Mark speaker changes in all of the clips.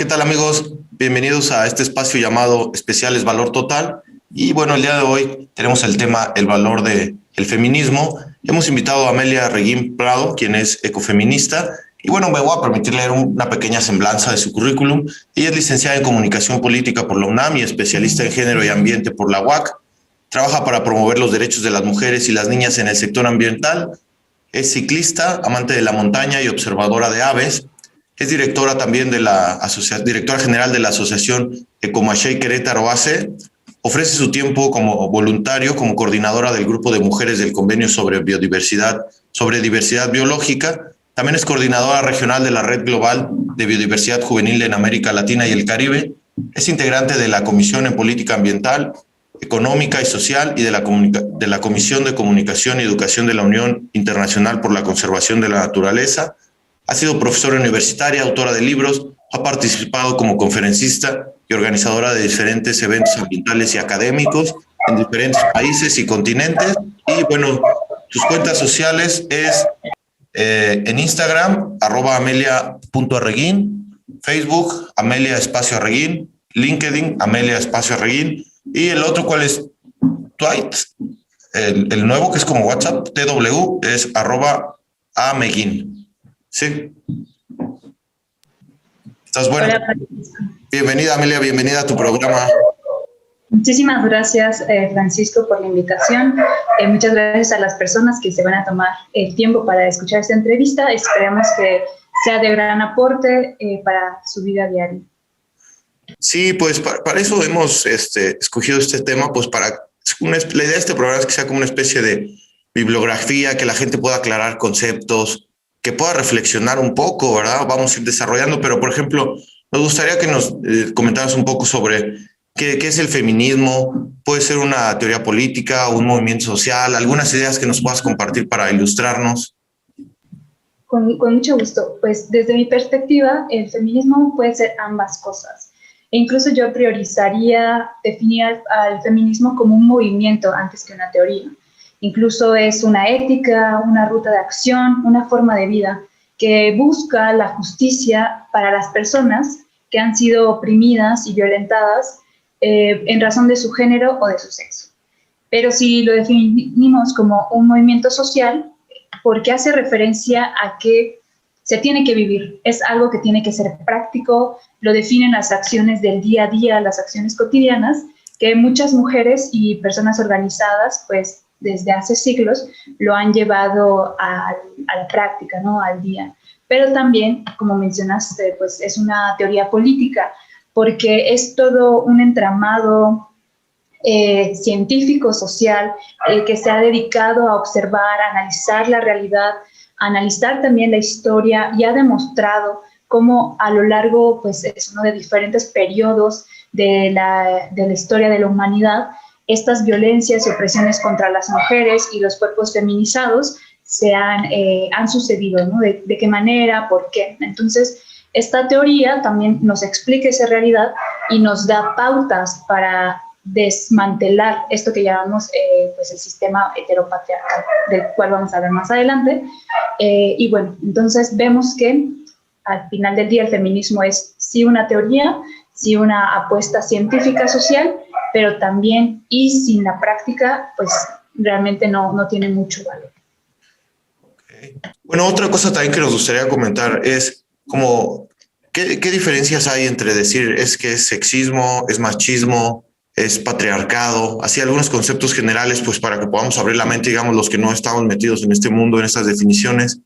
Speaker 1: ¿qué tal amigos? Bienvenidos a este espacio llamado Especiales Valor Total. Y bueno, el día de hoy tenemos el tema el valor del feminismo. Hemos invitado a Amelia Reguín Prado, quien es ecofeminista. Y bueno, me voy a permitir leer una pequeña semblanza de su currículum. Ella es licenciada en Comunicación Política por la UNAM y especialista en Género y Ambiente por la UAC. Trabaja para promover los derechos de las mujeres y las niñas en el sector ambiental. Es ciclista, amante de la montaña y observadora de aves. Es directora también de directora general de la Asociación Ecomachey Querétaro AC. Ofrece su tiempo como voluntario, como coordinadora del grupo de mujeres del convenio sobre diversidad biológica. También es coordinadora regional de la Red Global de Biodiversidad Juvenil en América Latina y el Caribe. Es integrante de la Comisión en Política Ambiental, Económica y Social y de la Comisión de Comunicación y Educación de la Unión Internacional por la Conservación de la Naturaleza. Ha sido profesora universitaria, autora de libros, ha participado como conferencista y organizadora de diferentes eventos ambientales y académicos en diferentes países y continentes. Y bueno, sus cuentas sociales es en Instagram, @amelia.arreguín, Facebook, Amelia_Arreguín, LinkedIn, Amelia_Arreguín. Y el otro, ¿cuál es? Twitter, el nuevo que es como WhatsApp, TW, es @ameguin. Sí. ¿Estás bueno?
Speaker 2: Hola, Francisco.
Speaker 1: Bienvenida, Amelia, bienvenida a tu programa.
Speaker 2: Muchísimas gracias, Francisco, por la invitación. Muchas gracias a las personas que se van a tomar el tiempo para escuchar esta entrevista. Esperemos que sea de gran aporte para su vida diaria.
Speaker 1: Sí, pues para eso hemos escogido este tema, pues la idea de este programa es que sea como una especie de bibliografía, que la gente pueda aclarar conceptos, que pueda reflexionar un poco, ¿verdad? Vamos a ir desarrollando, pero por ejemplo, nos gustaría que nos comentaras un poco sobre qué es el feminismo. Puede ser una teoría política, un movimiento social, algunas ideas que nos puedas compartir para ilustrarnos.
Speaker 2: Con mucho gusto. Pues desde mi perspectiva, el feminismo puede ser ambas cosas. E incluso yo priorizaría definir al feminismo como un movimiento antes que una teoría. Incluso es una ética, una ruta de acción, una forma de vida que busca la justicia para las personas que han sido oprimidas y violentadas en razón de su género o de su sexo. Pero si lo definimos como un movimiento social, porque hace referencia a que se tiene que vivir, es algo que tiene que ser práctico, lo definen las acciones del día a día, las acciones cotidianas, que muchas mujeres y personas organizadas, pues, desde hace siglos, lo han llevado a la práctica, ¿no? Al día. Pero también, como mencionaste, pues es una teoría política, porque es todo un entramado científico, social, que se ha dedicado a observar, a analizar la realidad, a analizar también la historia y ha demostrado cómo a lo largo, pues es uno de diferentes periodos de la historia de la humanidad, estas violencias y opresiones contra las mujeres y los cuerpos feminizados han sucedido, ¿no? ¿De qué manera? ¿Por qué? Entonces, esta teoría también nos explica esa realidad y nos da pautas para desmantelar esto que llamamos pues el sistema heteropatriarcal, del cual vamos a hablar más adelante. Y bueno, entonces vemos que al final del día el feminismo es sí una teoría, sí una apuesta científica social, pero también, y sin la práctica, pues realmente no tiene mucho valor.
Speaker 1: Okay. Bueno, otra cosa también que nos gustaría comentar es como, ¿qué diferencias hay entre decir que es sexismo, es machismo, es patriarcado? Así algunos conceptos generales, pues para que podamos abrir la mente, digamos, los que no estamos metidos en este mundo, en estas definiciones.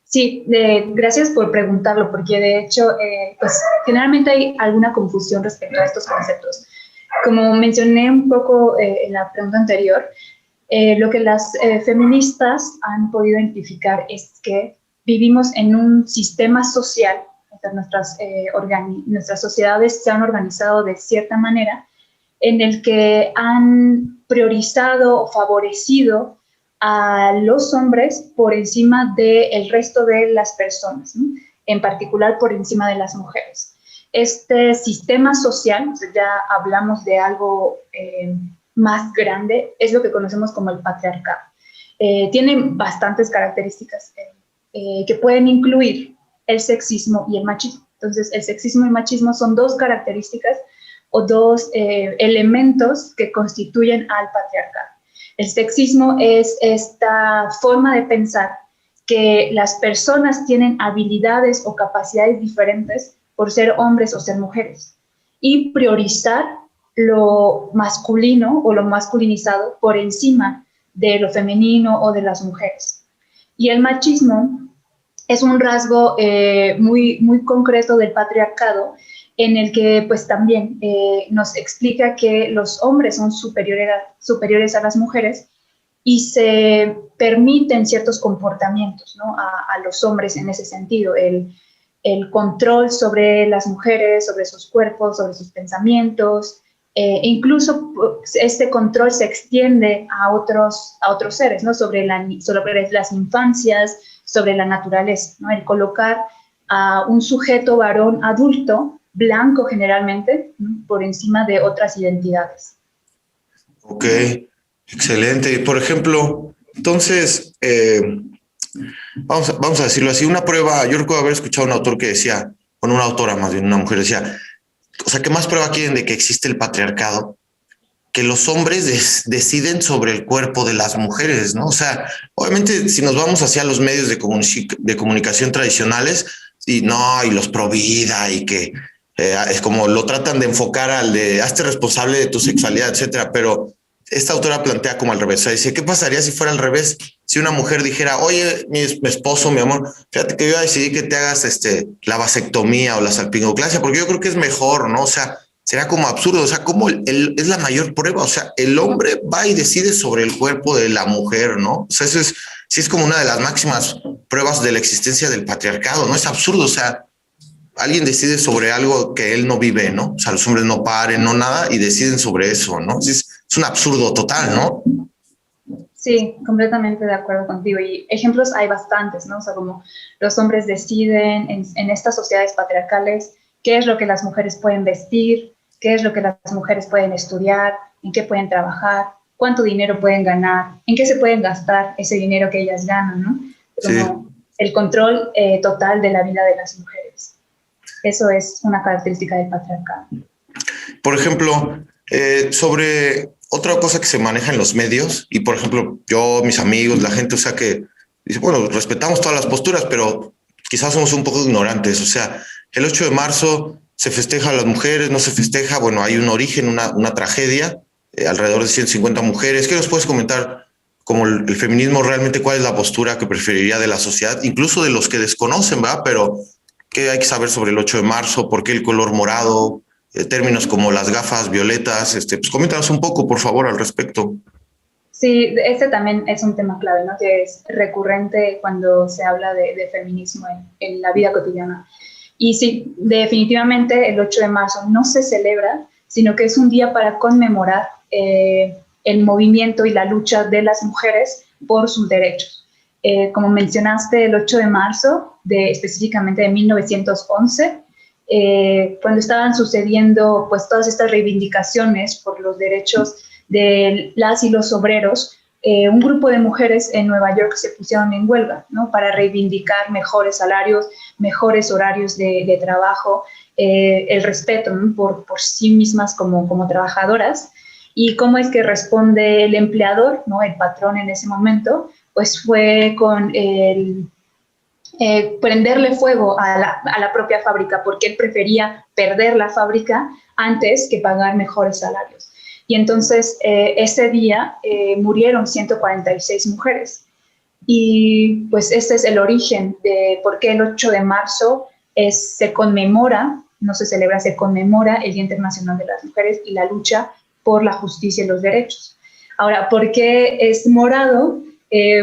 Speaker 2: Sí, gracias por preguntarlo, porque de hecho, pues generalmente hay alguna confusión respecto a estos conceptos. Como mencioné un poco en la pregunta anterior, lo que las feministas han podido identificar es que vivimos en un sistema social, nuestras sociedades se han organizado de cierta manera, en el que han priorizado o favorecido a los hombres por encima del resto de las personas, ¿no? En particular por encima de las mujeres. Este sistema social, ya hablamos de algo más grande, es lo que conocemos como el patriarcado. Tiene bastantes características que pueden incluir el sexismo y el machismo. Entonces, el sexismo y el machismo son dos características o dos elementos que constituyen al patriarcado. El sexismo es esta forma de pensar que las personas tienen habilidades o capacidades diferentes por ser hombres o ser mujeres y priorizar lo masculino o lo masculinizado por encima de lo femenino o de las mujeres. Y el machismo es un rasgo muy concreto del patriarcado, en el que pues también nos explica que los hombres son superiores a las mujeres y se permiten ciertos comportamientos, ¿no?, a los hombres en ese sentido, el control sobre las mujeres, sobre sus cuerpos, sobre sus pensamientos, e incluso este control se extiende a otros seres, ¿no?, sobre las infancias, sobre la naturaleza, ¿no?, el colocar a un sujeto varón adulto, blanco generalmente, ¿no?, por encima de otras identidades.
Speaker 1: Ok, excelente. Por ejemplo, entonces, vamos a decirlo así, una prueba, yo recuerdo haber escuchado a un autor que decía, bueno, una autora más bien, una mujer decía, o sea, ¿qué más prueba quieren de que existe el patriarcado? Que los hombres deciden sobre el cuerpo de las mujeres, ¿no? O sea, obviamente si nos vamos hacia los medios de comunicación tradicionales, y no, y los pro vida, y que es como lo tratan de enfocar al de hazte responsable de tu sexualidad, etcétera, pero esta autora plantea como al revés. O sea, dice, ¿qué pasaría si fuera al revés? Si una mujer dijera, oye, mi esposo, mi amor, fíjate que yo decidí que te hagas la vasectomía o la salpingoclasia, porque yo creo que es mejor, ¿no? O sea, será como absurdo. O sea, como es la mayor prueba. O sea, el hombre va y decide sobre el cuerpo de la mujer, ¿no? O sea, eso es, sí es como una de las máximas pruebas de la existencia del patriarcado, ¿no? Es absurdo. O sea, alguien decide sobre algo que él no vive, ¿no? O sea, los hombres no paren, no nada, y deciden sobre eso, ¿no? Es un absurdo total, ¿no?
Speaker 2: Sí, completamente de acuerdo contigo. Y ejemplos hay bastantes, ¿no? O sea, como los hombres deciden en estas sociedades patriarcales qué es lo que las mujeres pueden vestir, qué es lo que las mujeres pueden estudiar, en qué pueden trabajar, cuánto dinero pueden ganar, en qué se pueden gastar ese dinero que ellas ganan, ¿no? Como sí, el control total de la vida de las mujeres. Eso es una característica del patriarcado.
Speaker 1: Por ejemplo, sobre otra cosa que se maneja en los medios, y por ejemplo, yo, mis amigos, la gente, o sea, que dice, bueno, respetamos todas las posturas, pero quizás somos un poco ignorantes. O sea, el 8 de marzo se festeja a las mujeres, no se festeja, bueno, hay un origen, una tragedia, alrededor de 150 mujeres. ¿Qué nos puedes comentar como el feminismo realmente, cuál es la postura que preferiría de la sociedad, incluso de los que desconocen, ¿verdad? Pero ¿qué hay que saber sobre el 8 de marzo? ¿Por qué el color morado? Términos como las gafas violetas, pues coméntanos un poco, por favor, al respecto.
Speaker 2: Sí, este también es un tema clave, ¿no?, que es recurrente cuando se habla de feminismo en la vida cotidiana. Y sí, definitivamente el 8 de marzo no se celebra, sino que es un día para conmemorar el movimiento y la lucha de las mujeres por sus derechos. Como mencionaste, el 8 de marzo, específicamente de 1911, cuando estaban sucediendo pues todas estas reivindicaciones por los derechos de las y los obreros, un grupo de mujeres en Nueva York se pusieron en huelga, ¿no?, para reivindicar mejores salarios, mejores horarios de trabajo, el respeto, ¿no?, por sí mismas como trabajadoras. ¿Y cómo es que responde el empleador, ¿no?, el patrón en ese momento? Pues fue con prenderle fuego a la propia fábrica, porque él prefería perder la fábrica antes que pagar mejores salarios. Y entonces ese día murieron 146 mujeres. Y pues este es el origen de por qué el 8 de marzo se conmemora, no se celebra, se conmemora el Día Internacional de las Mujeres y la lucha por la justicia y los derechos. Ahora, ¿por qué es morado?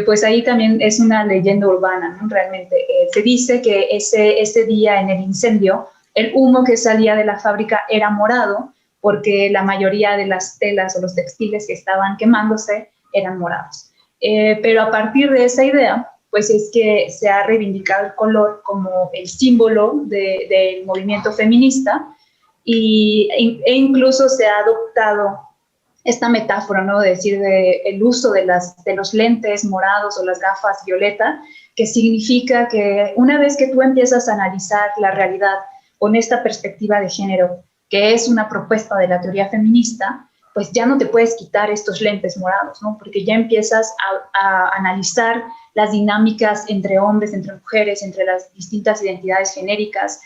Speaker 2: Pues ahí también es una leyenda urbana, ¿no? Realmente se dice que ese día en el incendio, el humo que salía de la fábrica era morado, porque la mayoría de las telas o los textiles que estaban quemándose eran morados. Pero a partir de esa idea, pues es que se ha reivindicado el color como el símbolo del movimiento feminista e incluso se ha adoptado esta metáfora, ¿no?, de decir el uso de los lentes morados o las gafas violeta, que significa que una vez que tú empiezas a analizar la realidad con esta perspectiva de género, que es una propuesta de la teoría feminista, pues ya no te puedes quitar estos lentes morados, ¿no? Porque ya empiezas a analizar las dinámicas entre hombres, entre mujeres, entre las distintas identidades genéricas,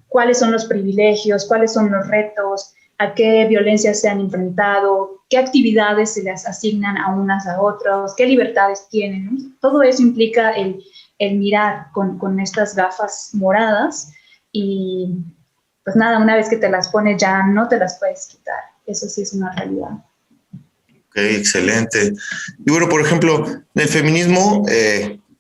Speaker 2: cuáles son los privilegios, cuáles son los retos, a qué violencias se han enfrentado, qué actividades se les asignan a unas a otras, qué libertades tienen, ¿no? Todo eso implica el mirar con estas gafas moradas y pues nada, una vez que te las pones ya no te las puedes quitar. Eso sí es una realidad.
Speaker 1: Ok, excelente. Y bueno, por ejemplo, en el feminismo,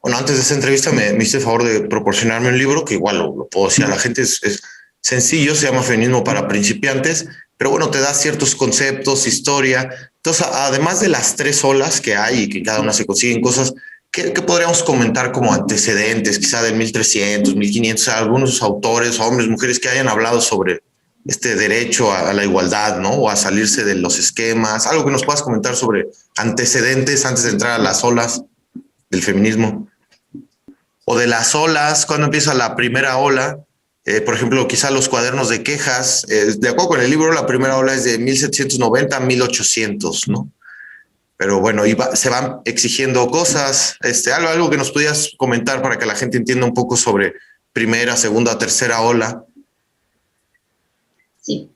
Speaker 1: bueno, antes de esta entrevista me hice el favor de proporcionarme un libro que igual lo puedo decir a la gente, es sencillo, se llama Feminismo para Principiantes, pero bueno, te da ciertos conceptos, historia. Entonces, además de las 3 olas que hay y que cada una se consiguen cosas, ¿qué podríamos comentar como antecedentes, quizá del 1300, 1500, algunos autores, hombres, mujeres que hayan hablado sobre este derecho a la igualdad, ¿no? O a salirse de los esquemas, algo que nos puedas comentar sobre antecedentes antes de entrar a las olas del feminismo. O de las olas, cuando empieza la primera ola, por ejemplo, quizá los cuadernos de quejas, de acuerdo con el libro, la primera ola es de 1790 a 1800, ¿no? Pero bueno, se van exigiendo cosas, algo que nos pudieras comentar para que la gente entienda un poco sobre primera, segunda, tercera ola.
Speaker 2: Sí.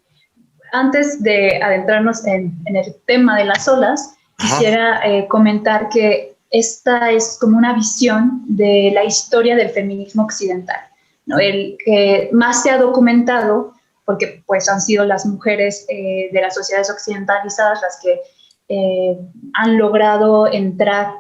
Speaker 2: Antes de adentrarnos en el tema de las olas, quisiera comentar que esta es como una visión de la historia del feminismo occidental, ¿no? El que más se ha documentado, porque pues han sido las mujeres de las sociedades occidentalizadas las que han logrado entrar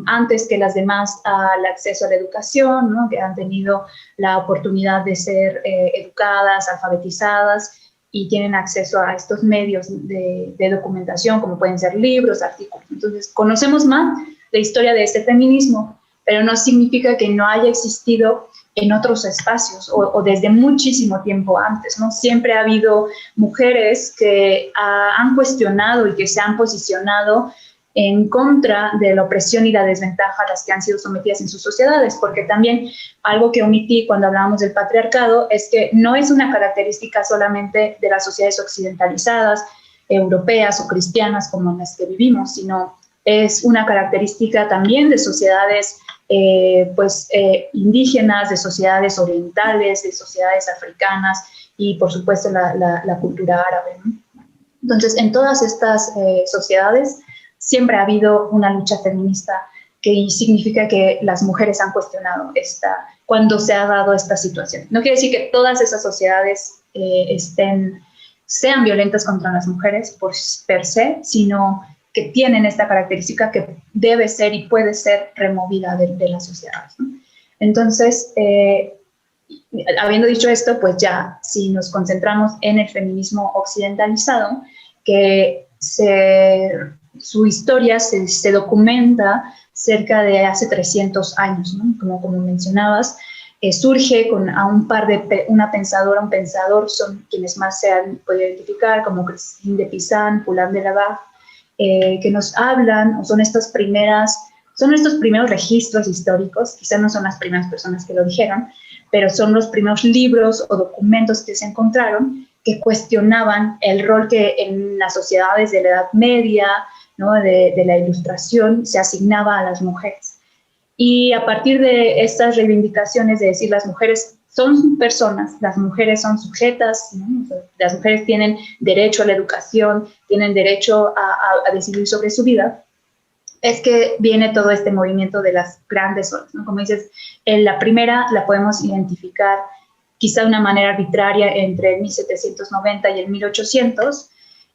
Speaker 2: antes que las demás al acceso a la educación, ¿no? Que han tenido la oportunidad de ser educadas, alfabetizadas y tienen acceso a estos medios de documentación, como pueden ser libros, artículos. Entonces, conocemos más la historia de este feminismo, pero no significa que no haya existido en otros espacios o desde muchísimo tiempo antes, ¿no? Siempre ha habido mujeres que han cuestionado y que se han posicionado en contra de la opresión y la desventaja a las que han sido sometidas en sus sociedades, porque también algo que omití cuando hablábamos del patriarcado es que no es una característica solamente de las sociedades occidentalizadas, europeas o cristianas como en las que vivimos, sino es una característica también de sociedades indígenas, de sociedades orientales, de sociedades africanas y por supuesto la cultura árabe, ¿no? Entonces, en todas estas sociedades siempre ha habido una lucha feminista que significa que las mujeres han cuestionado cuando se ha dado esta situación. No quiere decir que todas esas sociedades sean violentas contra las mujeres per se, sino que tienen esta característica que debe ser y puede ser removida de las sociedades, ¿no? Entonces, habiendo dicho esto, pues ya si nos concentramos en el feminismo occidentalizado, que su historia se documenta cerca de hace 300 años, ¿no? Como mencionabas, surge con una pensadora, un pensador, son quienes más se han podido identificar, como Christine de Pizan, Poulain de Labarthe, que nos hablan, o son estos primeros registros históricos, quizás no son las primeras personas que lo dijeron, pero son los primeros libros o documentos que se encontraron que cuestionaban el rol que en las sociedades de la Edad Media, ¿no? de la Ilustración, se asignaba a las mujeres. Y a partir de estas reivindicaciones de decir las mujeres son personas, las mujeres son sujetas, ¿no? Las mujeres tienen derecho a la educación, tienen derecho a decidir sobre su vida, es que viene todo este movimiento de las grandes olas, ¿no? Como dices, la primera la podemos identificar quizá de una manera arbitraria entre el 1790 y el 1800,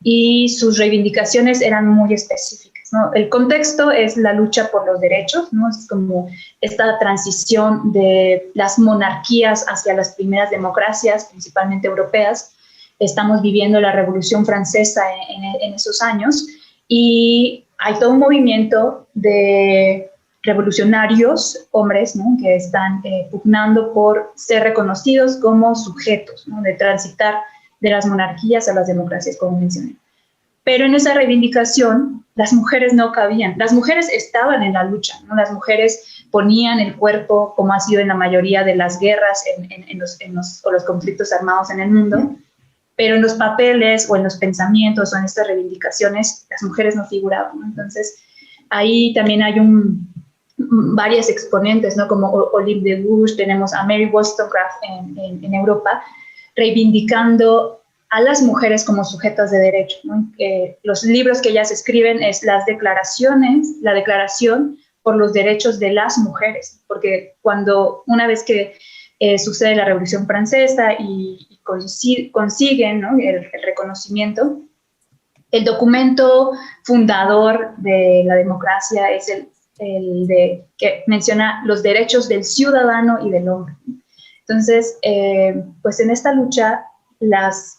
Speaker 2: y sus reivindicaciones eran muy específicas, ¿no? El contexto es la lucha por los derechos, ¿no? Es como esta transición de las monarquías hacia las primeras democracias, principalmente europeas. Estamos viviendo la Revolución Francesa en esos años, y hay todo un movimiento de revolucionarios, hombres, ¿no? Que están pugnando por ser reconocidos como sujetos, ¿no? De transitar de las monarquías a las democracias, como mencioné. Pero en esa reivindicación las mujeres no cabían. Las mujeres estaban en la lucha, ¿no? Las mujeres ponían el cuerpo, como ha sido en la mayoría de las guerras o los conflictos armados en el mundo, pero en los papeles o en los pensamientos o en estas reivindicaciones las mujeres no figuraban, ¿no? Entonces, ahí también hay varias exponentes, ¿no? Como Olive de Gouges, tenemos a Mary Wollstonecraft en Europa, reivindicando a las mujeres como sujetas de derecho, ¿no? Los libros que ellas escriben es la Declaración por los Derechos de las Mujeres, porque una vez que sucede la Revolución Francesa y consiguen, ¿no?, el reconocimiento, el documento fundador de la democracia es que menciona los derechos del ciudadano y del hombre. Entonces, pues en esta lucha, las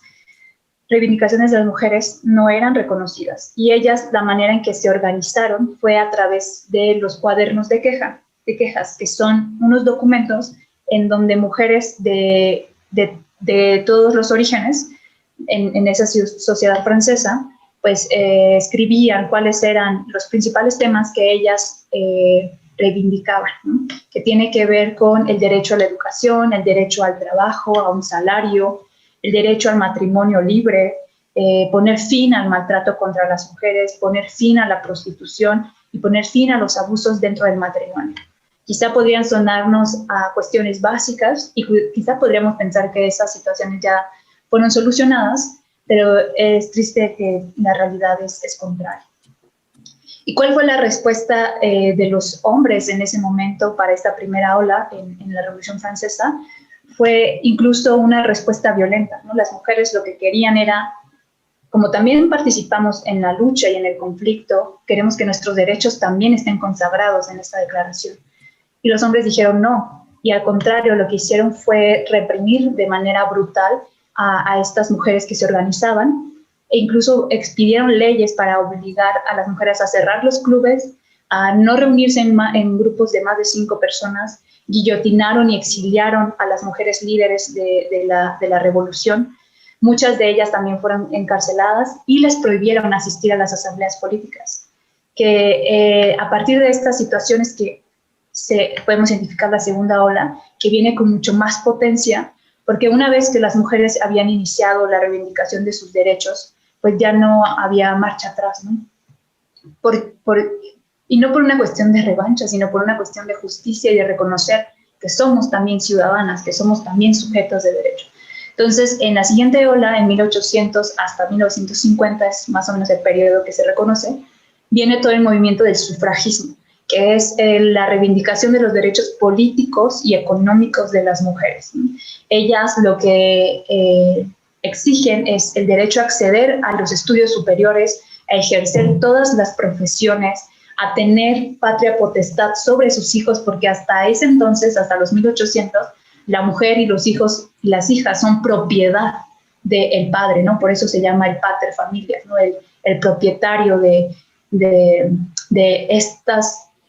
Speaker 2: reivindicaciones de las mujeres no eran reconocidas y ellas, la manera en que se organizaron fue a través de los cuadernos de quejas, que son unos documentos en donde mujeres de todos los orígenes en esa sociedad francesa, pues escribían cuáles eran los principales temas que ellas reivindicaban, ¿no? Que tiene que ver con el derecho a la educación, el derecho al trabajo, a un salario, el derecho al matrimonio libre, poner fin al maltrato contra las mujeres, poner fin a la prostitución y poner fin a los abusos dentro del matrimonio. Quizá podrían sonarnos a cuestiones básicas y quizá podríamos pensar que esas situaciones ya fueron solucionadas, pero es triste que la realidad es contraria. ¿Y cuál fue la respuesta de los hombres en ese momento para esta primera ola en la Revolución Francesa? Fue incluso una respuesta violenta, ¿no? Las mujeres lo que querían era, como también participamos en la lucha y en el conflicto, queremos que nuestros derechos también estén consagrados en esta declaración. Y los hombres dijeron no, y al contrario, lo que hicieron fue reprimir de manera brutal a estas mujeres que se organizaban, e incluso expidieron leyes para obligar a las mujeres a cerrar los clubes, a no reunirse en grupos de más de 5 personas, guillotinaron y exiliaron a las mujeres líderes de la revolución. Muchas de ellas también fueron encarceladas y les prohibieron asistir a las asambleas políticas. Que a partir de estas situaciones que podemos identificar la segunda ola, que viene con mucho más potencia, porque una vez que las mujeres habían iniciado la reivindicación de sus derechos, pues ya no había marcha atrás, ¿no? Y no por una cuestión de revancha, sino por una cuestión de justicia y de reconocer que somos también ciudadanas, que somos también sujetos de derecho. Entonces, en la siguiente ola, en 1800 hasta 1950, es más o menos el periodo que se reconoce, viene todo el movimiento del sufragismo, que es la reivindicación de los derechos políticos y económicos de las mujeres, ¿no? Ellas lo que exigen es el derecho a acceder a los estudios superiores, a ejercer todas las profesiones, a tener patria potestad sobre sus hijos, porque hasta ese entonces, hasta los 1800, la mujer y los hijos y las hijas son propiedad del padre, ¿no? Por eso se llama el pater familias, ¿no? El propietario de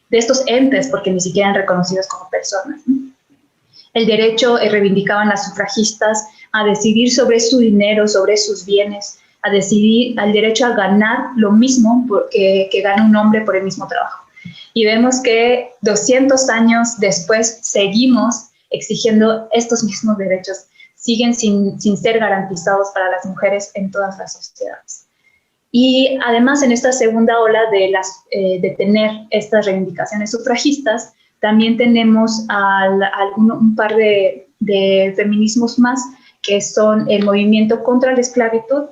Speaker 2: estos entes, porque ni siquiera eran reconocidos como personas, ¿no? El derecho reivindicaban las sufragistas a decidir sobre su dinero, sobre sus bienes, a decidir, al derecho a ganar lo mismo que gana un hombre por el mismo trabajo. Y vemos que 200 años después seguimos exigiendo estos mismos derechos, siguen sin ser garantizados para las mujeres en todas las sociedades. Y además en esta segunda ola de tener estas reivindicaciones sufragistas, también tenemos un par de feminismos más, que son el movimiento contra la esclavitud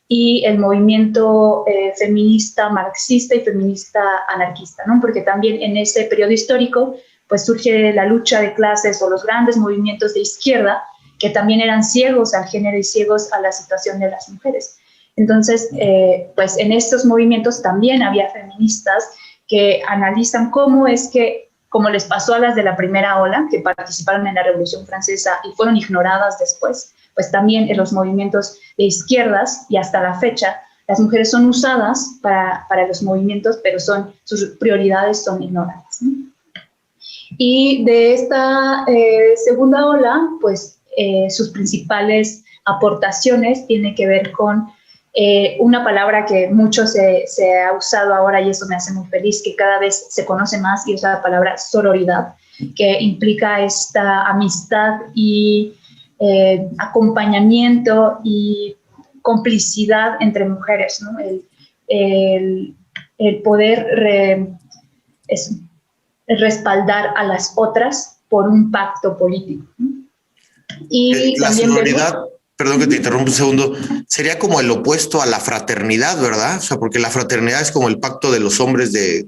Speaker 2: y el movimiento feminista marxista y feminista anarquista, ¿no? Porque también en ese periodo histórico pues surge la lucha de clases o los grandes movimientos de izquierda que también eran ciegos al género y ciegos a la situación de las mujeres. Entonces, pues en estos movimientos también había feministas que analizan cómo es que, como les pasó a las de la primera ola, que participaron en la Revolución Francesa y fueron ignoradas después, pues también en los movimientos de izquierdas y hasta la fecha, las mujeres son usadas para los movimientos, pero sus prioridades son ignoradas, ¿no? Y de esta segunda ola, pues sus principales aportaciones tienen que ver con Una palabra que mucho se ha usado ahora, y eso me hace muy feliz, que cada vez se conoce más, y es la palabra sororidad, que implica esta amistad y acompañamiento y complicidad entre mujeres, ¿no? El poder respaldar a las otras por un pacto político, ¿no? Y
Speaker 1: La
Speaker 2: también
Speaker 1: sororidad,
Speaker 2: vemos,
Speaker 1: perdón que te interrumpa un segundo, sería como el opuesto a la fraternidad, ¿verdad? O sea, porque la fraternidad es como el pacto de los hombres de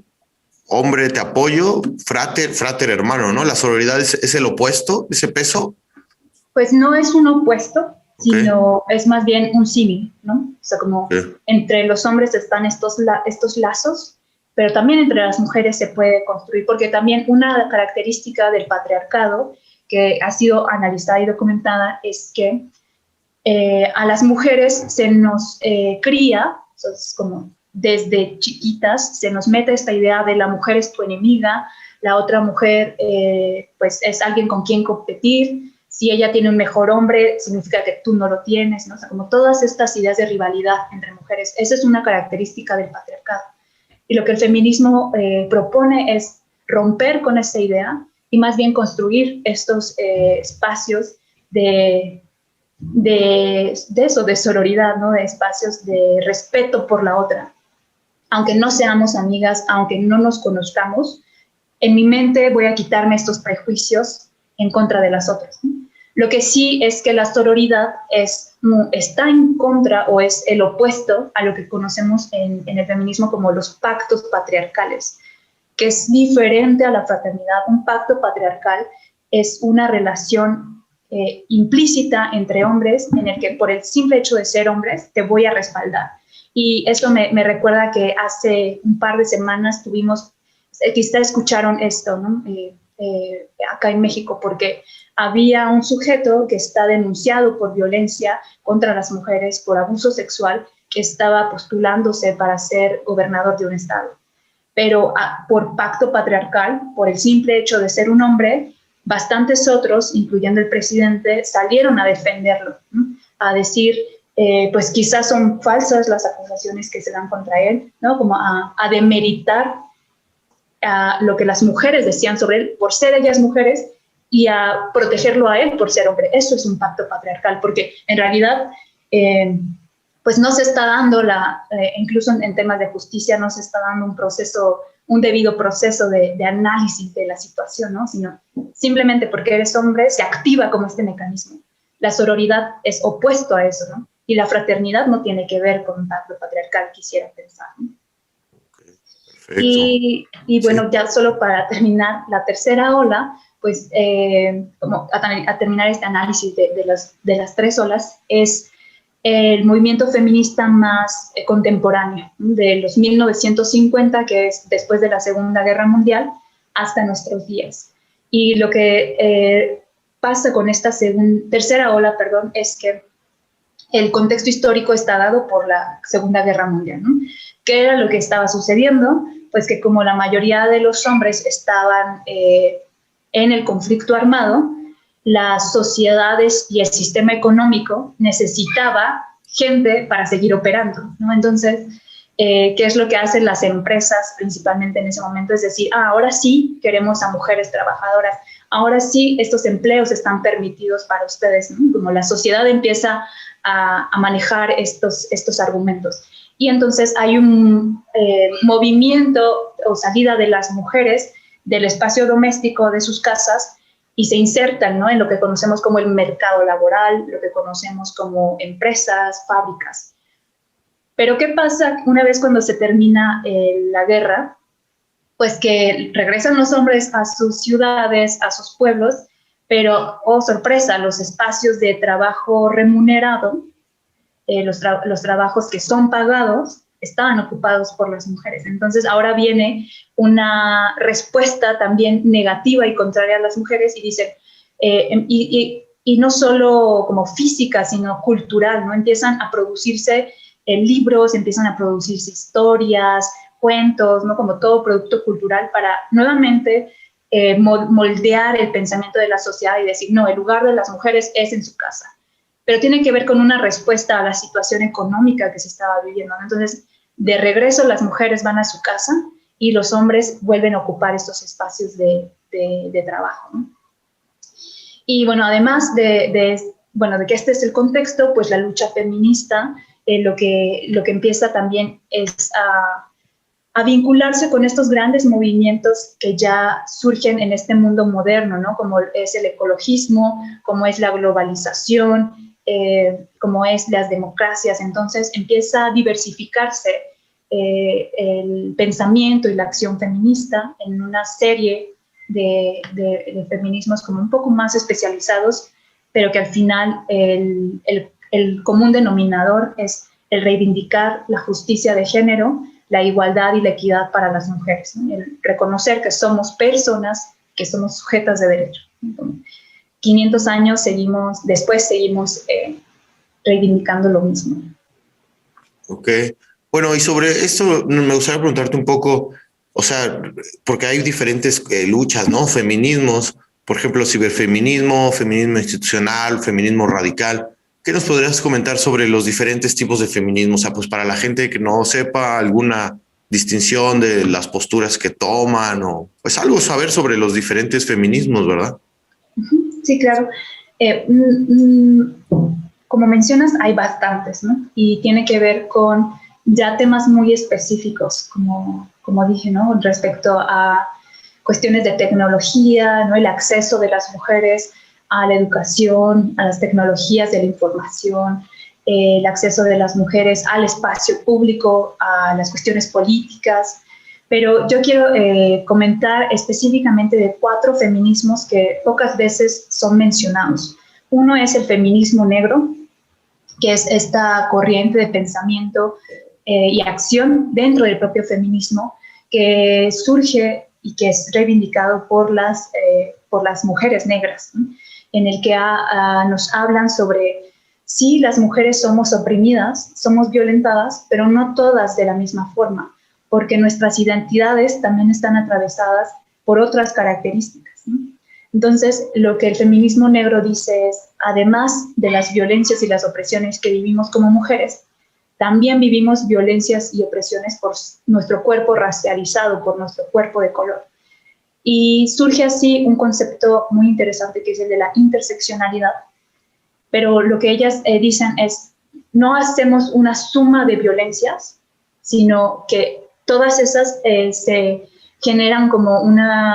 Speaker 1: hombre, te apoyo, frater hermano, ¿no? La sororidad es el opuesto, ese peso.
Speaker 2: pues no es un opuesto,
Speaker 1: Ok,
Speaker 2: sino es más bien un símil, ¿no? O sea, como
Speaker 1: ok.
Speaker 2: entre los hombres están estos lazos, pero también entre las mujeres se puede construir, porque también una característica del patriarcado que ha sido analizada y documentada es que a las mujeres se nos cría, es como desde chiquitas, se nos mete esta idea de la mujer es tu enemiga, la otra mujer pues es alguien con quien competir, si ella tiene un mejor hombre, significa que tú no lo tienes, ¿no? O sea, como todas estas ideas de rivalidad entre mujeres, esa es una característica del patriarcado. Y lo que el feminismo propone es romper con esa idea y más bien construir estos espacios de eso, de sororidad, ¿no? De espacios de respeto por la otra. Aunque no seamos amigas, aunque no nos conozcamos, en mi mente voy a quitarme estos prejuicios en contra de las otras, ¿no? Lo que sí es que la sororidad está en contra o es el opuesto a lo que conocemos en el feminismo como los pactos patriarcales, que es diferente a la fraternidad. Un pacto patriarcal es una relación implícita entre hombres en el que por el simple hecho de ser hombres te voy a respaldar. Y eso me recuerda que hace un par de semanas tuvimos, quizá escucharon esto, ¿no? Acá en México, porque había un sujeto que está denunciado por violencia contra las mujeres, por abuso sexual, que estaba postulándose para ser gobernador de un estado. Pero por pacto patriarcal, por el simple hecho de ser un hombre, bastantes otros, incluyendo el presidente, salieron a defenderlo, ¿no? A decir, pues quizás son falsas las acusaciones que se dan contra él, ¿no? Como a demeritar lo que las mujeres decían sobre él por ser ellas mujeres y a protegerlo a él por ser hombre. Eso es un pacto patriarcal, porque en realidad pues no se está dando incluso en temas de justicia, no se está dando un debido proceso de análisis de la situación, ¿no? Sino simplemente porque eres hombre se activa como este mecanismo. La sororidad es opuesto a eso, ¿no? Y la fraternidad no tiene que ver con un pacto patriarcal, quisiera pensar, ¿no?
Speaker 1: Perfecto.
Speaker 2: Y bueno,
Speaker 1: Sí.
Speaker 2: ya solo para terminar, la tercera ola, pues como a terminar este análisis de las tres olas, es el movimiento feminista más contemporáneo, de los 1950, que es después de la Segunda Guerra Mundial, hasta nuestros días. Y lo que pasa con esta tercera ola, perdón, es que el contexto histórico está dado por la Segunda Guerra Mundial, ¿no? ¿Qué era lo que estaba sucediendo? Pues que como la mayoría de los hombres estaban en el conflicto armado, las sociedades y el sistema económico necesitaba gente para seguir operando, ¿no? Entonces, ¿qué es lo que hacen las empresas principalmente en ese momento? Es decir, ahora sí queremos a mujeres trabajadoras, ahora sí estos empleos están permitidos para ustedes, ¿no? Como la sociedad empieza a manejar estos argumentos. Y entonces hay un movimiento o salida de las mujeres del espacio doméstico de sus casas y se insertan, ¿no? En lo que conocemos como el mercado laboral, lo que conocemos como empresas, fábricas. Pero ¿qué pasa una vez cuando se termina la guerra? Pues que regresan los hombres a sus ciudades, a sus pueblos, pero, oh sorpresa, los espacios de trabajo remunerado, los trabajos que son pagados, estaban ocupados por las mujeres. Entonces ahora viene una respuesta también negativa y contraria a las mujeres y dicen, y no solo como física, sino cultural, ¿no? Empiezan a producirse libros, empiezan a producirse historias, cuentos, ¿no? Como todo producto cultural para nuevamente moldear el pensamiento de la sociedad y decir, no, el lugar de las mujeres es en su casa. pero tiene que ver con una respuesta a la situación económica que se estaba viviendo, ¿no? Entonces, de regreso las mujeres van a su casa y los hombres vuelven a ocupar estos espacios de trabajo, ¿no? Y bueno, además de que este es el contexto, pues la lucha feminista lo que empieza también es a vincularse con estos grandes movimientos que ya surgen en este mundo moderno, ¿no? Como es el ecologismo, como es la globalización, como es las democracias. Entonces empieza a diversificarse el pensamiento y la acción feminista en una serie de feminismos como un poco más especializados, pero que al final el común denominador es el reivindicar la justicia de género, la igualdad y la equidad para las mujeres, ¿no? El reconocer que somos personas, que somos sujetas de derecho. 500 años después seguimos reivindicando lo mismo.
Speaker 1: Ok. Bueno, y sobre esto me gustaría preguntarte un poco, o sea, porque hay diferentes luchas, ¿no? Feminismos, por ejemplo, ciberfeminismo, feminismo institucional, feminismo radical. ¿Qué nos podrías comentar sobre los diferentes tipos de feminismo? O sea, pues para la gente que no sepa alguna distinción de las posturas que toman o pues algo saber sobre los diferentes feminismos, ¿verdad?
Speaker 2: Sí, claro. Como mencionas, hay bastantes, ¿no? Y tiene que ver con ya temas muy específicos, como dije, ¿no? Respecto a cuestiones de tecnología, ¿no? El acceso de las mujeres a la educación, a las tecnologías de la información, el acceso de las mujeres al espacio público, a las cuestiones políticas. Pero yo quiero comentar específicamente de 4 feminismos que pocas veces son mencionados. Uno es el feminismo negro, que es esta corriente de pensamiento y acción dentro del propio feminismo que surge y que es reivindicado por las mujeres negras, ¿no? En el que nos hablan sobre sí, las mujeres somos oprimidas, somos violentadas, pero no todas de la misma forma, porque nuestras identidades también están atravesadas por otras características, ¿no? Entonces, lo que el feminismo negro dice es, además de las violencias y las opresiones que vivimos como mujeres, también vivimos violencias y opresiones por nuestro cuerpo racializado, por nuestro cuerpo de color. Y surge así un concepto muy interesante que es el de la interseccionalidad. Pero lo que ellas dicen es, no hacemos una suma de violencias, sino que todas esas se generan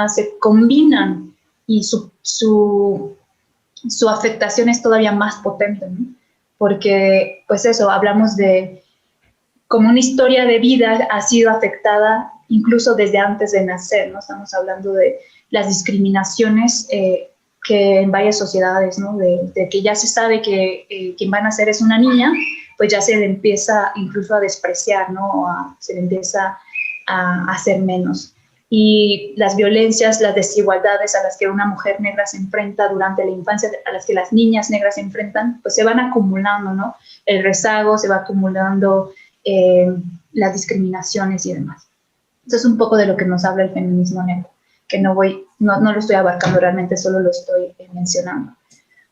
Speaker 2: se combinan y su afectación es todavía más potente, ¿no? Porque, pues eso, hablamos de como una historia de vida ha sido afectada incluso desde antes de nacer, ¿no? Estamos hablando de las discriminaciones que en varias sociedades, ¿no? De que ya se sabe que quien va a nacer es una niña, pues ya se le empieza incluso a despreciar, ¿no? Se le empieza a hacer menos. Y las violencias, las desigualdades a las que una mujer negra se enfrenta durante la infancia, a las que las niñas negras se enfrentan, pues se van acumulando, ¿no? El rezago, se va acumulando las discriminaciones y demás. Eso es un poco de lo que nos habla el feminismo negro, que no lo estoy abarcando realmente, solo lo estoy mencionando.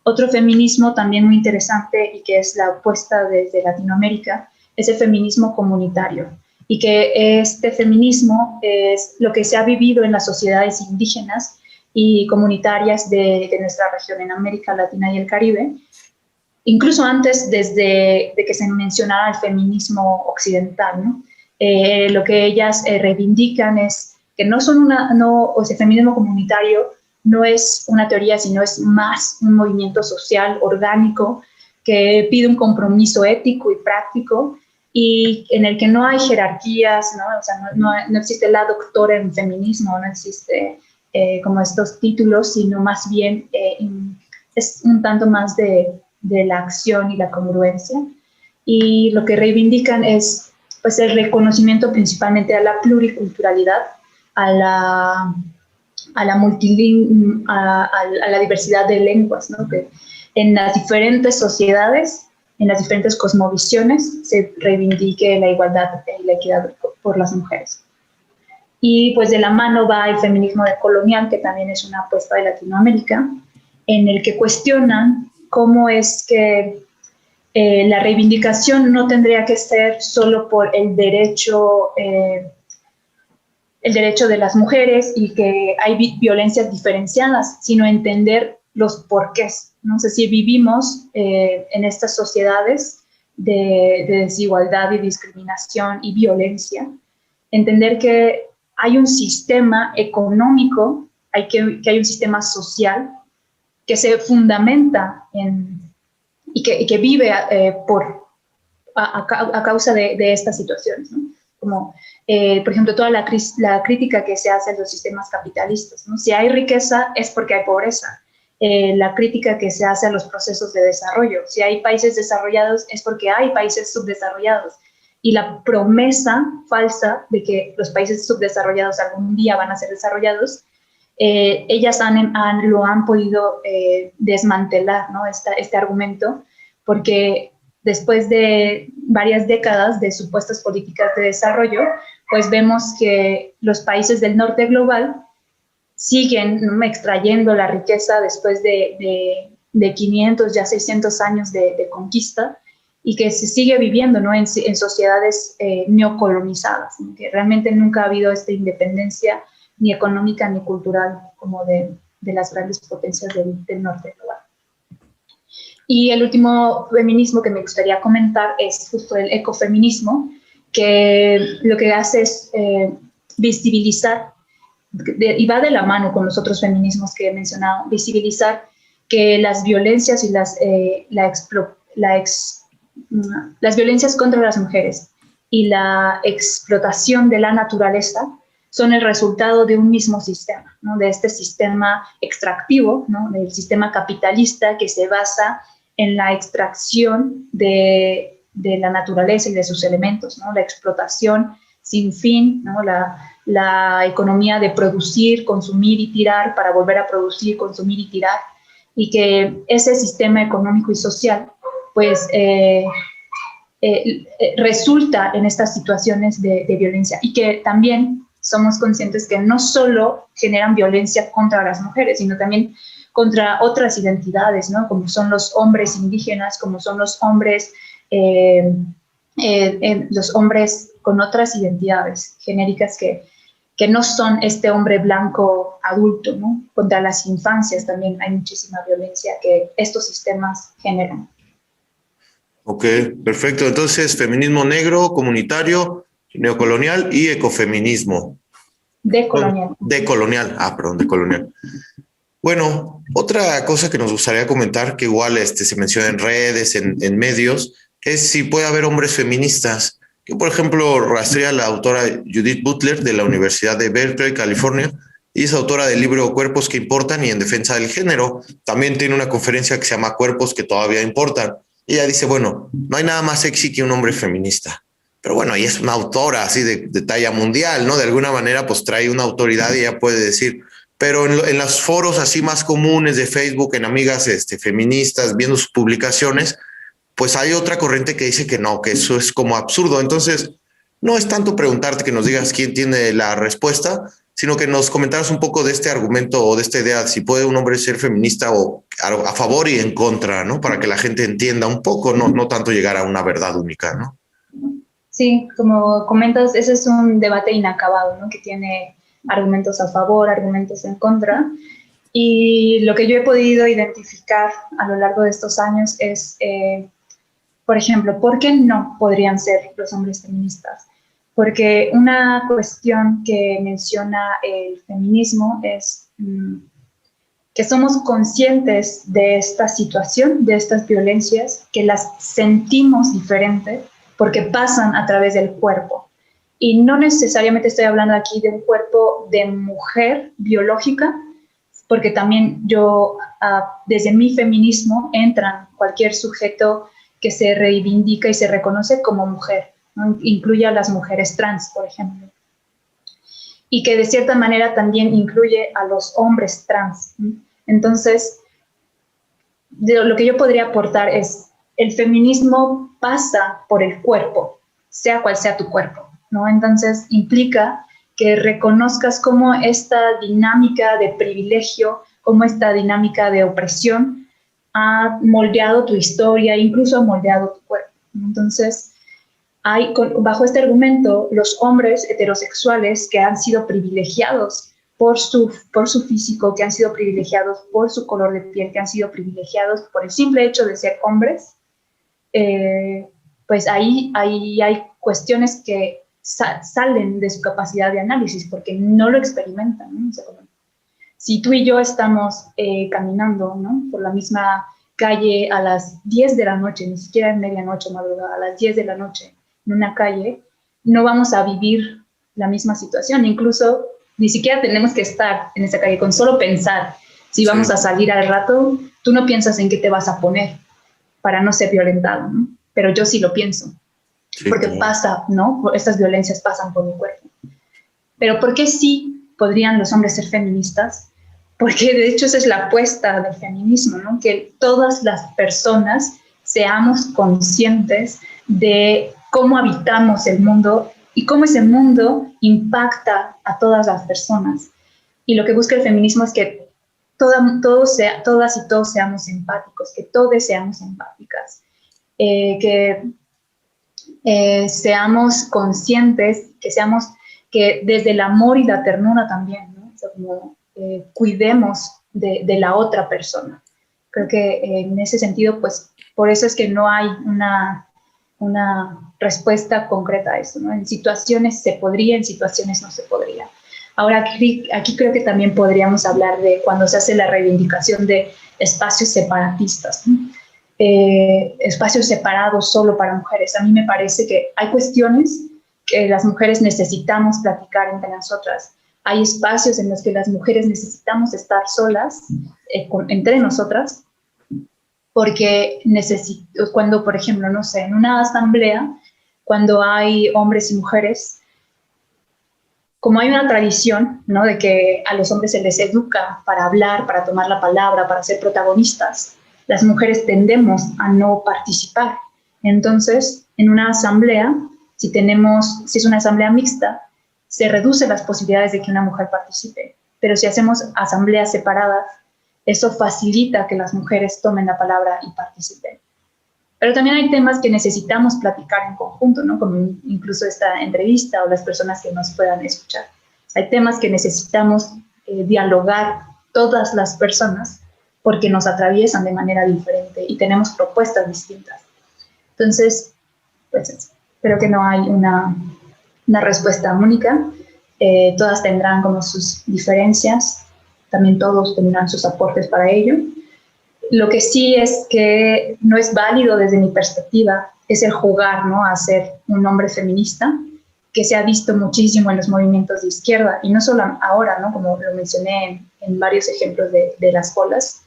Speaker 2: Otro feminismo también muy interesante y que es la opuesta desde Latinoamérica es el feminismo comunitario, y que este feminismo es lo que se ha vivido en las sociedades indígenas y comunitarias de nuestra región en América Latina y el Caribe, incluso antes de que se mencionara el feminismo occidental, ¿no? Lo que ellas reivindican es que el feminismo comunitario no es una teoría, sino es más un movimiento social orgánico que pide un compromiso ético y práctico y en el que no hay jerarquías, ¿no? O sea, no existe la doctora en feminismo, no existe como estos títulos, sino más bien es un tanto más de la acción y la congruencia. Y lo que reivindican es pues, el reconocimiento principalmente a la pluriculturalidad, a la diversidad de lenguas, ¿no? Que en las diferentes sociedades, en las diferentes cosmovisiones, se reivindique la igualdad y la equidad por las mujeres. Y pues de la mano va el feminismo decolonial, que también es una apuesta de Latinoamérica, en el que cuestionan cómo es que la reivindicación no tendría que ser solo por el derecho de las mujeres y que hay violencias diferenciadas, sino entender los porqués. No sé si vivimos en estas sociedades de desigualdad y discriminación y violencia, entender que hay un sistema económico, que hay un sistema social que se fundamenta y que vive a causa de estas situaciones, ¿no? Como, por ejemplo, toda la crítica que se hace a los sistemas capitalistas, ¿no? Si hay riqueza es porque hay pobreza. La crítica que se hace a los procesos de desarrollo. Si hay países desarrollados es porque hay países subdesarrollados. Y la promesa falsa de que los países subdesarrollados algún día van a ser desarrollados, ellas lo han podido desmantelar, ¿no? Este argumento, porque después de varias décadas de supuestas políticas de desarrollo, pues vemos que los países del norte global siguen, ¿no?, extrayendo la riqueza después de 500, ya 600 años de conquista, y que se sigue viviendo, ¿no?, en sociedades neocolonizadas, ¿no?, que realmente nunca ha habido esta independencia ni económica ni cultural como de las grandes potencias del norte global. Y el último feminismo que me gustaría comentar es justo el ecofeminismo, que lo que hace es visibilizar, y va de la mano con los otros feminismos que he mencionado, visibilizar que las violencias y las violencias contra las mujeres y la explotación de la naturaleza son el resultado de un mismo sistema, ¿no?, de este sistema extractivo, ¿no?, del sistema capitalista que se basa en la extracción de la naturaleza y de sus elementos, ¿no?, la explotación sin fin, ¿no?, la economía de producir, consumir y tirar para volver a producir, consumir y tirar, y que ese sistema económico y social pues resulta en estas situaciones de violencia, y que también somos conscientes que no solo generan violencia contra las mujeres, sino también contra otras identidades, ¿no?, como son los hombres indígenas, como son los hombres con otras identidades genéricas que no son este hombre blanco adulto, ¿no? Contra las infancias también hay muchísima violencia que estos sistemas generan.
Speaker 1: Ok, perfecto. Entonces, feminismo negro, comunitario, neocolonial y ecofeminismo.
Speaker 2: Decolonial.
Speaker 1: Decolonial. Bueno, otra cosa que nos gustaría comentar, que igual se menciona en redes, en medios, es si puede haber hombres feministas. Yo, por ejemplo, rastreé a la autora Judith Butler de la Universidad de Berkeley, California, y es autora del libro Cuerpos que Importan y en Defensa del Género. También tiene una conferencia que se llama Cuerpos que Todavía Importan. Y ella dice, bueno, no hay nada más sexy que un hombre feminista. Pero bueno, y es una autora así de talla mundial, ¿no? De alguna manera, pues trae una autoridad y ella puede decir. Pero en los foros así más comunes de Facebook, en amigas feministas, viendo sus publicaciones, pues hay otra corriente que dice que no, que eso es como absurdo. Entonces, no es tanto preguntarte que nos digas quién tiene la respuesta, sino que nos comentaras un poco de este argumento o de esta idea, si puede un hombre ser feminista o a favor y en contra, ¿no? Para que la gente entienda un poco, no tanto llegar a una verdad única, ¿no?
Speaker 2: Sí, como comentas, ese es un debate inacabado, ¿no?, que tiene argumentos a favor, argumentos en contra. Y lo que yo he podido identificar a lo largo de estos años es, por ejemplo, ¿por qué no podrían ser los hombres feministas? Porque una cuestión que menciona el feminismo es que somos conscientes de esta situación, de estas violencias, que las sentimos diferente porque pasan a través del cuerpo. Y no necesariamente estoy hablando aquí de un cuerpo de mujer biológica, porque también desde mi feminismo entran cualquier sujeto que se reivindica y se reconoce como mujer, ¿no? Incluye a las mujeres trans, por ejemplo. Y que de cierta manera también incluye a los hombres trans, ¿no? Entonces, lo que yo podría aportar es, el feminismo pasa por el cuerpo, sea cual sea tu cuerpo, ¿no? Entonces, implica que reconozcas cómo esta dinámica de privilegio, cómo esta dinámica de opresión ha moldeado tu historia, incluso ha moldeado tu cuerpo. Entonces, bajo este argumento, los hombres heterosexuales que han sido privilegiados por su físico, que han sido privilegiados por su color de piel, que han sido privilegiados por el simple hecho de ser hombres, pues ahí hay cuestiones que salen de su capacidad de análisis porque no lo experimentan, ¿no? O sea, si tú y yo estamos caminando, ¿no?, por la misma calle a las 10 de la noche, ni siquiera en medianoche o madrugada, a las 10 de la noche en una calle, no vamos a vivir la misma situación. Incluso ni siquiera tenemos que estar en esa calle, con solo pensar si vamos a salir al rato, tú no piensas en qué te vas a poner para no ser violentado, ¿no? Pero yo sí lo pienso, porque pasa, ¿no? Estas violencias pasan por mi cuerpo. Pero ¿por qué sí podrían los hombres ser feministas? Porque de hecho esa es la apuesta del feminismo, ¿no? Que todas las personas seamos conscientes de cómo habitamos el mundo y cómo ese mundo impacta a todas las personas. Y lo que busca el feminismo es que todas y todos seamos empáticos, que todos seamos empáticas, que seamos conscientes, que desde el amor y la ternura también, ¿no? O sea, como, cuidemos de la otra persona. Creo que en ese sentido, pues, por eso es que no hay una respuesta concreta a eso, ¿no? En situaciones se podría, en situaciones no se podría. Ahora, aquí creo que también podríamos hablar de cuando se hace la reivindicación de espacios separatistas, ¿no? Espacios separados solo para mujeres. A mí me parece que hay cuestiones que las mujeres necesitamos platicar entre nosotras. Hay espacios en los que las mujeres necesitamos estar solas entre nosotras, porque cuando, por ejemplo, no sé, en una asamblea, cuando hay hombres y mujeres, como hay una tradición, ¿no?, de que a los hombres se les educa para hablar, para tomar la palabra, para ser protagonistas, las mujeres tendemos a no participar. Entonces, en una asamblea, si es una asamblea mixta, se reducen las posibilidades de que una mujer participe. Pero si hacemos asambleas separadas, eso facilita que las mujeres tomen la palabra y participen. Pero también hay temas que necesitamos platicar en conjunto, ¿no? Como incluso esta entrevista o las personas que nos puedan escuchar. Hay temas que necesitamos dialogar todas las personas porque nos atraviesan de manera diferente y tenemos propuestas distintas. Entonces, pues creo que no hay una respuesta única. Todas tendrán como sus diferencias, también todos tendrán sus aportes para ello. Lo que sí es que no es válido desde mi perspectiva es el jugar, ¿no?, a ser un hombre feminista, que se ha visto muchísimo en los movimientos de izquierda, y no solo ahora, ¿no?, como lo mencioné en varios ejemplos de las olas.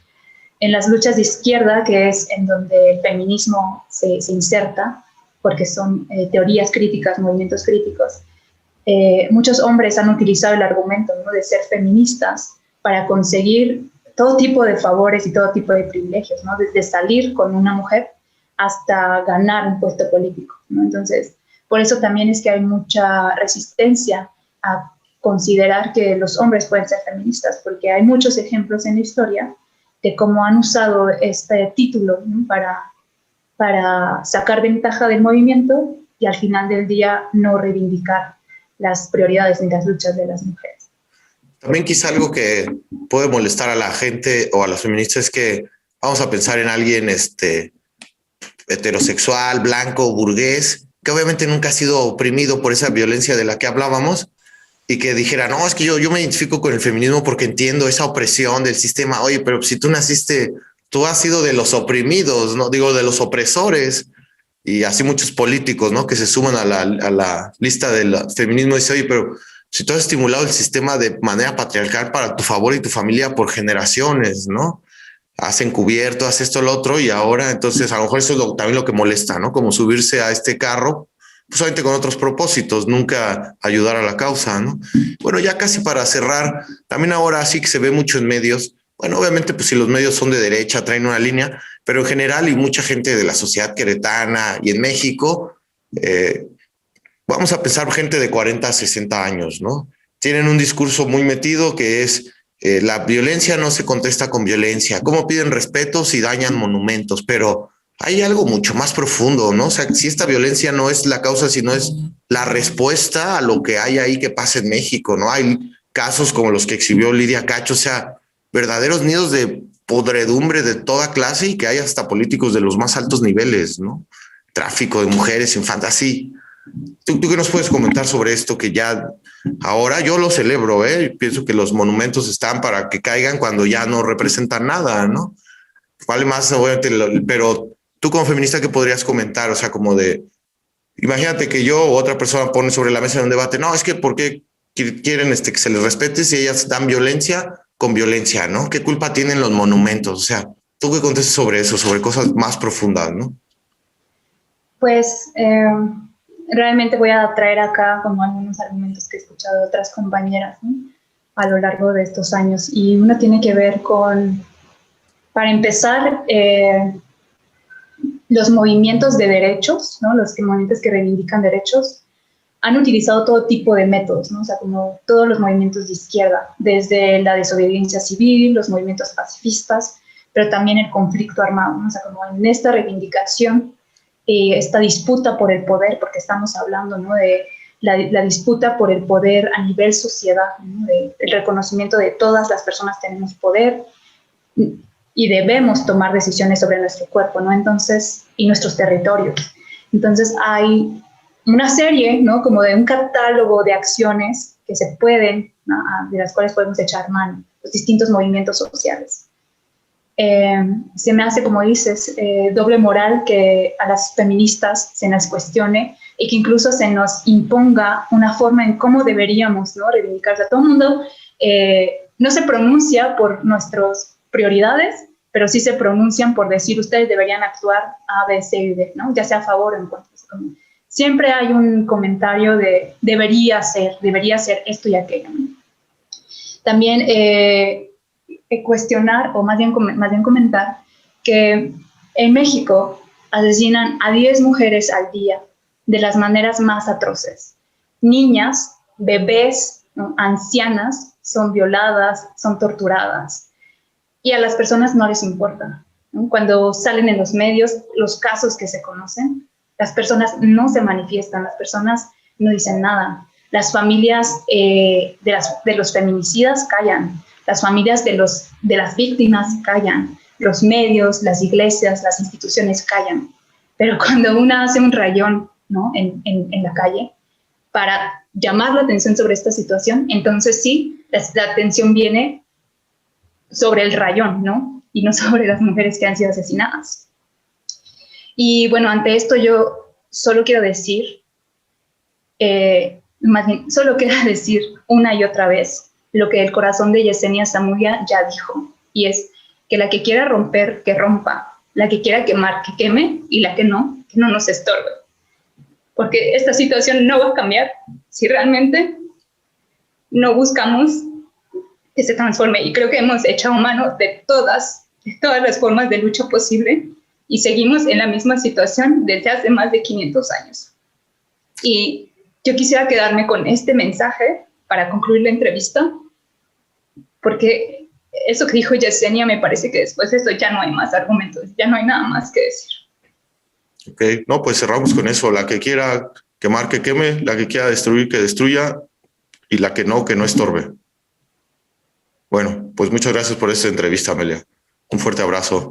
Speaker 2: En las luchas de izquierda, que es en donde el feminismo se inserta, porque son teorías críticas, movimientos críticos, muchos hombres han utilizado el argumento, ¿no?, de ser feministas para conseguir todo tipo de favores y todo tipo de privilegios, ¿no?, desde salir con una mujer hasta ganar un puesto político, ¿no? Entonces, por eso también es que hay mucha resistencia a considerar que los hombres pueden ser feministas, porque hay muchos ejemplos en la historia de cómo han usado este título, ¿no?, para sacar ventaja del movimiento y al final del día no reivindicar las prioridades ni las luchas de las mujeres.
Speaker 1: También quizá algo que puede molestar a la gente o a las feministas es que vamos a pensar en alguien heterosexual, blanco, burgués, que obviamente nunca ha sido oprimido por esa violencia de la que hablábamos y que dijera, no, es que yo me identifico con el feminismo porque entiendo esa opresión del sistema. Oye, pero si tú naciste, tú has sido de los oprimidos, no digo de los opresores. Y así muchos políticos, ¿no?, que se suman a la lista del feminismo, dice, oye, pero si tú has estimulado el sistema de manera patriarcal para tu favor y tu familia por generaciones, ¿no? Has encubierto, has esto, lo otro, y ahora entonces a lo mejor eso es también lo que molesta, ¿no? Como subirse a este carro, pues solamente con otros propósitos, nunca ayudar a la causa, ¿no? Bueno, ya casi para cerrar, también ahora sí que se ve mucho en medios. Bueno, obviamente, pues si los medios son de derecha, traen una línea, pero en general y mucha gente de la sociedad queretana y en México, vamos a pensar gente de 40 a 60 años, ¿no? Tienen un discurso muy metido que es la violencia no se contesta con violencia. ¿Cómo piden respeto si dañan monumentos? Pero hay algo mucho más profundo, ¿no? O sea, si esta violencia no es la causa, sino es la respuesta a lo que hay ahí que pasa en México, ¿no? Hay casos como los que exhibió Lidia Cacho, o sea, verdaderos nidos de podredumbre de toda clase y que hay hasta políticos de los más altos niveles, ¿no? Tráfico de mujeres, infantas, así. ¿Tú qué nos puedes comentar sobre esto que ya ahora yo lo celebro, ¿eh? Pienso que los monumentos están para que caigan cuando ya no representan nada, ¿no? Vale más, obviamente, pero tú como feminista, ¿qué podrías comentar? O sea, como de, imagínate que yo o otra persona pone sobre la mesa en un debate, no, es que ¿por qué quieren que se les respete si ellas dan violencia con violencia, ¿no? ¿Qué culpa tienen los monumentos? O sea, ¿tú qué contestas sobre eso, sobre cosas más profundas, ¿no?
Speaker 2: Pues realmente voy a traer acá como algunos argumentos que he escuchado de otras compañeras, ¿no?, a lo largo de estos años. Y uno tiene que ver con, para empezar, los movimientos de derechos, ¿no?, los movimientos que reivindican derechos, han utilizado todo tipo de métodos, ¿no? O sea, como todos los movimientos de izquierda, desde la desobediencia civil, los movimientos pacifistas, pero también el conflicto armado, ¿no? O sea, como en esta reivindicación, esta disputa por el poder, porque estamos hablando, ¿no?, de la disputa por el poder a nivel sociedad, ¿no?, el reconocimiento de todas las personas tenemos poder y debemos tomar decisiones sobre nuestro cuerpo, ¿no? Entonces, y nuestros territorios. Entonces hay una serie, ¿no?, como de un catálogo de acciones que se pueden, ¿no?, de las cuales podemos echar mano, los distintos movimientos sociales. Se me hace, como dices, doble moral que a las feministas se nos cuestione y que incluso se nos imponga una forma en cómo deberíamos, ¿no?, reivindicarse. Todo el mundo no se pronuncia por nuestras prioridades, pero sí se pronuncian por decir ustedes deberían actuar A, B, C y D, ¿no?, ya sea a favor o en contra. Siempre hay un comentario de debería ser esto y aquello, ¿no? También cuestionar, o más bien comentar, que en México asesinan a 10 mujeres al día de las maneras más atroces. Niñas, bebés, ¿no?, ancianas son violadas, son torturadas, y a las personas no les importa, ¿no? Cuando salen en los medios los casos que se conocen, las personas no se manifiestan, las personas no dicen nada. Las familias de los feminicidas callan, las familias de las víctimas callan, los medios, las iglesias, las instituciones callan. Pero cuando una hace un rayón, ¿no?, en la calle para llamar la atención sobre esta situación, entonces sí, la atención viene sobre el rayón, ¿no?, y no sobre las mujeres que han sido asesinadas. Y bueno, ante esto yo solo quiero decir, una y otra vez lo que el corazón de Yesenia Zamudia ya dijo, y es que la que quiera romper, que rompa, la que quiera quemar, que queme, y la que no nos estorbe. Porque esta situación no va a cambiar si realmente no buscamos que se transforme. Y creo que hemos echado mano de todas las formas de lucha posible y seguimos en la misma situación desde hace más de 500 años. Y yo quisiera quedarme con este mensaje para concluir la entrevista, porque eso que dijo Yesenia, me parece que después de eso ya no hay más argumentos, ya no hay nada más que decir.
Speaker 1: Ok, no, pues cerramos con eso. La que quiera quemar, que queme, la que quiera destruir, que destruya, y la que no estorbe. Bueno, pues muchas gracias por esta entrevista, Amelia. Un fuerte abrazo.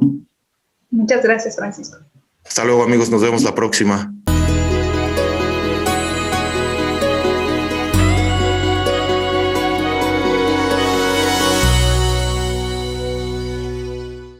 Speaker 2: Muchas gracias, Francisco.
Speaker 1: Hasta luego, amigos. Nos vemos la próxima.